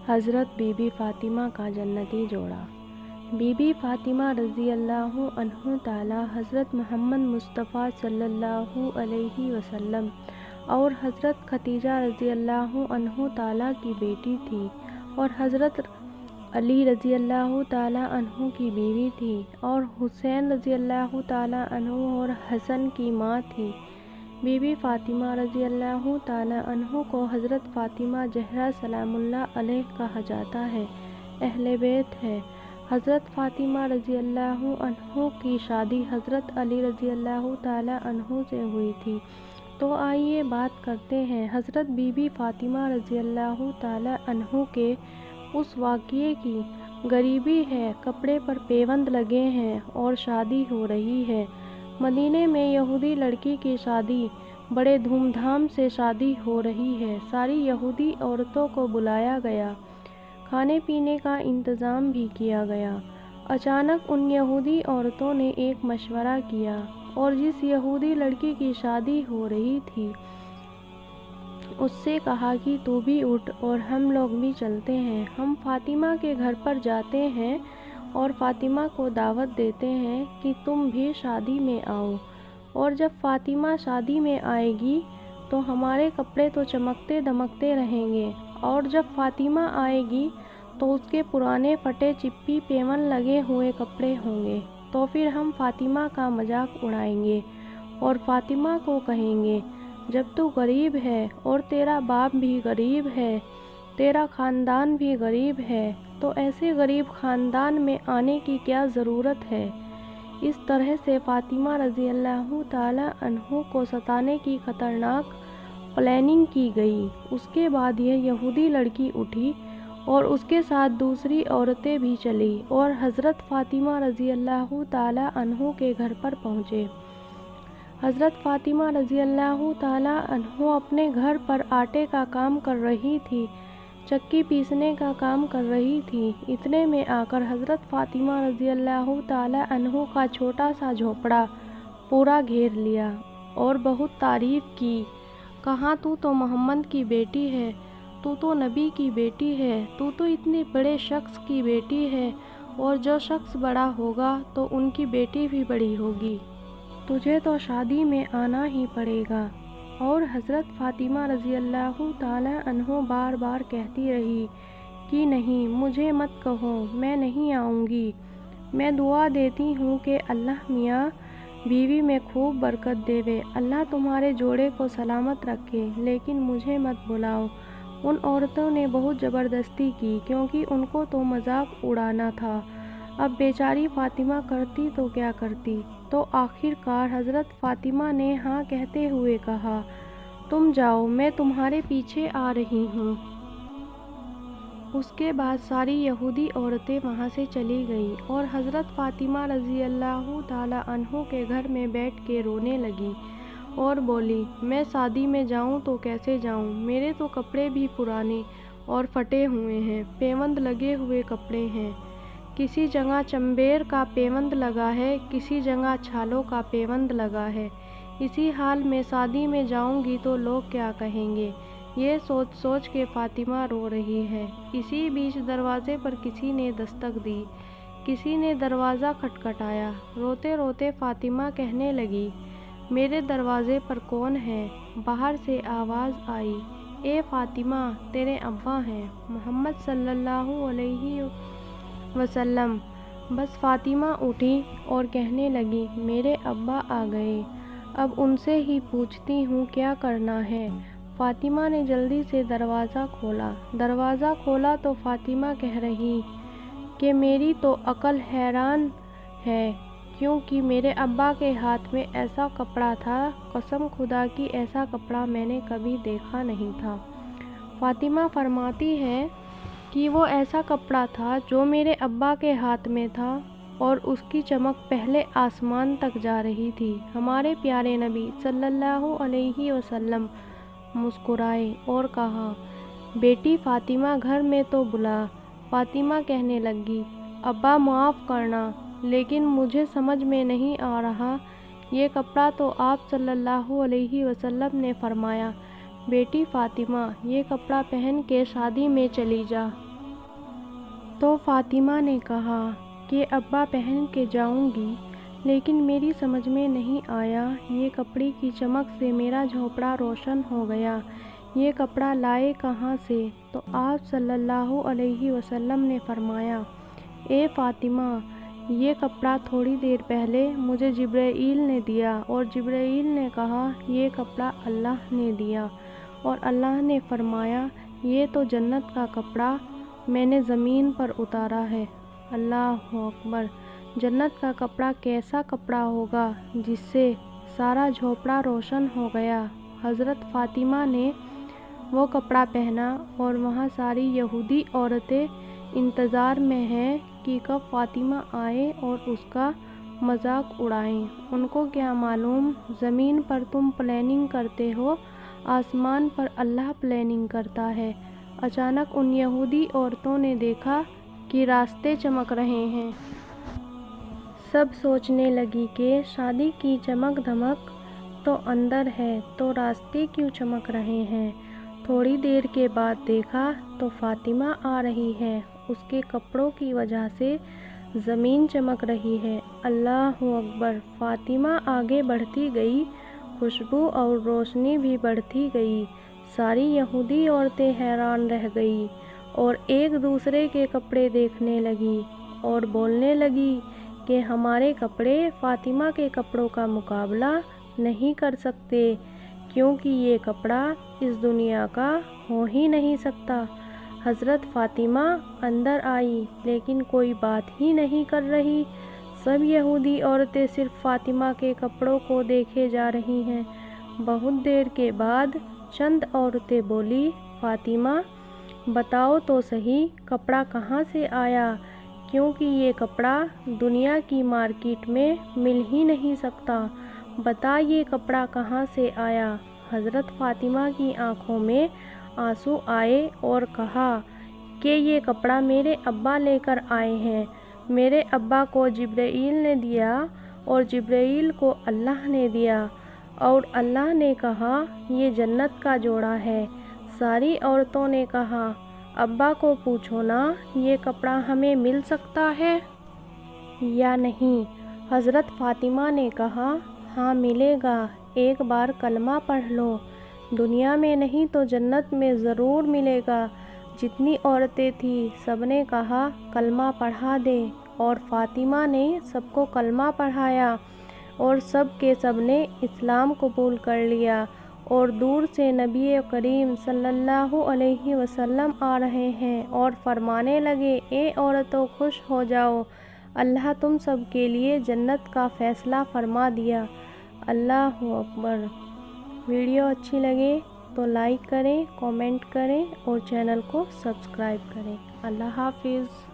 حضرت be be Fatima کا جنتی جوڑا۔ بی بی فاطمہ رضی اللہ عنہ تعالی حضرت محمد مصطفیٰ صلی اللہ علیہ وسلم اور حضرت ختیجہ رضی اللہ عنہ تعالی کی بیٹی تھی اور حضرت علی رضی اللہ تعالی عنہ کی بیوی تھی اور حسین رضی اللہ تعالی عنہ اور حسن کی ماں تھی۔ بی بی فاطمہ رضی اللہ تعالی عنہ کو حضرت فاطمہ زہرا سلام اللہ علیہ کہا جاتا ہے، اہل بیت ہے۔ حضرت فاطمہ رضی اللہ عنہ کی شادی حضرت علی رضی اللہ تعالی عنہ سے ہوئی تھی۔ تو آئیے بات کرتے ہیں حضرت بی بی فاطمہ رضی اللہ تعالی عنہ کے اس واقعے کی۔ غریبی ہے، کپڑے پر پیوند لگے ہیں اور شادی ہو رہی ہے۔ مدینے میں یہودی لڑکی کی شادی، بڑے دھوم دھام سے شادی ہو رہی ہے۔ ساری یہودی عورتوں کو بلایا گیا، کھانے پینے کا انتظام بھی کیا گیا۔ اچانک ان یہودی عورتوں نے ایک مشورہ کیا اور جس یہودی لڑکی کی شادی ہو رہی تھی اس سے کہا کہ تو بھی اٹھ اور ہم لوگ بھی چلتے ہیں، ہم فاطمہ کے گھر پر جاتے ہیں اور فاطمہ کو دعوت دیتے ہیں کہ تم بھی شادی میں آؤ، اور جب فاطمہ شادی میں آئے گی تو ہمارے کپڑے تو چمکتے دمکتے رہیں گے، اور جب فاطمہ آئے گی تو اس کے پرانے پھٹے چپی پیون لگے ہوئے کپڑے ہوں گے، تو پھر ہم فاطمہ کا مذاق اڑائیں گے اور فاطمہ کو کہیں گے جب تو غریب ہے اور تیرا باپ بھی غریب ہے، تیرا خاندان بھی غریب ہے، تو ایسے غریب خاندان میں آنے کی کیا ضرورت ہے۔ اس طرح سے فاطمہ رضی اللہ تعالی عنہ کو ستانے کی خطرناک پلاننگ کی گئی۔ اس کے بعد یہ یہودی لڑکی اٹھی اور اس کے ساتھ دوسری عورتیں بھی چلی اور حضرت فاطمہ رضی اللہ تعالی عنہ کے گھر پر پہنچے۔ حضرت فاطمہ رضی اللہ تعالی عنہ اپنے گھر پر آٹے کا کام کر رہی تھی، چکی پیسنے کا کام کر رہی تھی۔ اتنے میں آ کر حضرت فاطمہ رضی اللہ تعالی عنہ کا چھوٹا سا جھونپڑا پورا گھیر لیا اور بہت تعریف کی، کہا تو تو محمد کی بیٹی ہے، تو تو نبی کی بیٹی ہے، تو تو اتنے بڑے شخص کی بیٹی ہے، اور جو شخص بڑا ہوگا تو ان کی بیٹی بھی بڑی ہوگی، تجھے تو شادی میں آنا ہی پڑے گا۔ اور حضرت فاطمہ رضی اللہ تعالی عنہ بار بار کہتی رہی کہ نہیں، مجھے مت کہو، میں نہیں آؤں گی، میں دعا دیتی ہوں کہ اللہ میاں بیوی میں خوب برکت دے، اللہ تمہارے جوڑے کو سلامت رکھے، لیکن مجھے مت بلاؤ۔ ان عورتوں نے بہت زبردستی کی کیونکہ ان کو تو مذاق اڑانا تھا۔ اب بیچاری فاطمہ کرتی تو کیا کرتی، تو آخر کار حضرت فاطمہ نے ہاں کہتے ہوئے کہا، تم جاؤ، میں تمہارے پیچھے آ رہی ہوں۔ اس کے بعد ساری یہودی عورتیں وہاں سے چلی گئیں اور حضرت فاطمہ رضی اللہ تعالی عنہ کے گھر میں بیٹھ کے رونے لگی اور بولی، میں شادی میں جاؤں تو کیسے جاؤں، میرے تو کپڑے بھی پرانے اور پھٹے ہوئے ہیں، پیوند لگے ہوئے کپڑے ہیں، کسی جگہ چمبیر کا پیوند لگا ہے، کسی جگہ چھالوں کا پیوند لگا ہے، اسی حال میں شادی میں جاؤں گی تو لوگ کیا کہیں گے، یہ سوچ سوچ کے فاطمہ رو رہی ہے۔ اسی بیچ دروازے پر کسی نے دستک دی، کسی نے دروازہ کھٹکھٹایا۔ روتے روتے فاطمہ کہنے لگی، میرے دروازے پر کون ہے؟ باہر سے آواز آئی، اے فاطمہ، تیرے ابا ہیں، محمد صلی اللہ علیہ وسلم۔ بس فاطمہ اٹھی اور کہنے لگی، میرے ابا آ گئے، اب ان سے ہی پوچھتی ہوں کیا کرنا ہے۔ فاطمہ نے جلدی سے دروازہ کھولا تو فاطمہ کہہ رہی کہ میری تو عقل حیران ہے، کیونکہ میرے ابا کے ہاتھ میں ایسا کپڑا تھا، قسم خدا کی ایسا کپڑا میں نے کبھی دیکھا نہیں تھا۔ فاطمہ فرماتی ہے کہ وہ ایسا کپڑا تھا جو میرے ابا کے ہاتھ میں تھا اور اس کی چمک پہلے آسمان تک جا رہی تھی۔ ہمارے پیارے نبی صلی اللہ علیہ وسلم مسکرائے اور کہا، بیٹی فاطمہ گھر میں تو بلا۔ فاطمہ کہنے لگی، ابا معاف کرنا، لیکن مجھے سمجھ میں نہیں آ رہا، یہ کپڑا تو آپ صلی اللہ علیہ وسلم نے فرمایا، بیٹی فاطمہ یہ کپڑا پہن کے شادی میں چلی جا۔ تو فاطمہ نے کہا کہ ابا پہن کے جاؤں گی، لیکن میری سمجھ میں نہیں آیا، یہ کپڑے کی چمک سے میرا جھوپڑا روشن ہو گیا، یہ کپڑا لائے کہاں سے؟ تو آپ صلی اللہ علیہ وسلم نے فرمایا، اے فاطمہ، یہ کپڑا تھوڑی دیر پہلے مجھے جبرائیل نے دیا، اور جبرائیل نے کہا یہ کپڑا اللہ نے دیا، اور اللہ نے فرمایا یہ تو جنت کا کپڑا میں نے زمین پر اتارا ہے۔ اللہ اکبر! جنت کا کپڑا کیسا کپڑا ہوگا جس سے سارا جھوپڑا روشن ہو گیا؟ حضرت فاطمہ نے وہ کپڑا پہنا، اور وہاں ساری یہودی عورتیں انتظار میں ہیں کہ کب فاطمہ آئے اور اس کا مذاق اڑائیں۔ ان کو کیا معلوم زمین پر تم پلاننگ کرتے ہو، آسمان پر اللہ پلاننگ کرتا ہے۔ اچانک ان یہودی عورتوں نے دیکھا کہ راستے چمک رہے ہیں۔ سب سوچنے لگی کہ شادی کی چمک دھمک تو اندر ہے، تو راستے کیوں چمک رہے ہیں؟ تھوڑی دیر کے بعد دیکھا تو فاطمہ آ رہی ہے، اس کے کپڑوں کی وجہ سے زمین چمک رہی ہے۔ اللہ اکبر! فاطمہ آگے بڑھتی گئی، خوشبو اور روشنی بھی بڑھتی گئی، ساری یہودی عورتیں حیران رہ گئیں اور ایک دوسرے کے کپڑے دیکھنے لگی اور بولنے لگی کہ ہمارے کپڑے فاطمہ کے کپڑوں کا مقابلہ نہیں کر سکتے، کیونکہ یہ کپڑا اس دنیا کا ہو ہی نہیں سکتا۔ حضرت فاطمہ اندر آئی، لیکن کوئی بات ہی نہیں کر رہی۔ سب یہودی عورتیں صرف فاطمہ کے کپڑوں کو دیکھے جا رہی ہیں۔ بہت دیر کے بعد چند عورتیں بولی، فاطمہ، بتاؤ تو صحیح کپڑا کہاں سے آیا، کیونکہ یہ کپڑا دنیا کی مارکیٹ میں مل ہی نہیں سکتا، بتا یہ کپڑا کہاں سے آیا۔ حضرت فاطمہ کی آنکھوں میں آنسو آئے اور کہا کہ یہ کپڑا میرے ابا لے کر آئے ہیں، میرے ابا کو جبرائیل نے دیا اور جبرائیل کو اللہ نے دیا، اور اللہ نے کہا یہ جنت کا جوڑا ہے۔ ساری عورتوں نے کہا، ابا کو پوچھو نا یہ کپڑا ہمیں مل سکتا ہے یا نہیں۔ حضرت فاطمہ نے کہا، ہاں ملے گا، ایک بار کلمہ پڑھ لو، دنیا میں نہیں تو جنت میں ضرور ملے گا۔ جتنی عورتیں تھیں سب نے کہا کلمہ پڑھا دے، اور فاطمہ نے سب کو کلمہ پڑھایا، اور سب کے سب نے اسلام قبول کر لیا، اور دور سے نبی کریم صلی اللہ علیہ وسلم آ رہے ہیں اور فرمانے لگے، اے عورتوں خوش ہو جاؤ، اللہ تم سب کے لیے جنت کا فیصلہ فرما دیا۔ اللہ اکبر! ویڈیو اچھی لگے تو لائک کریں، کامنٹ کریں اور چینل کو سبسکرائب کریں۔ اللہ حافظ۔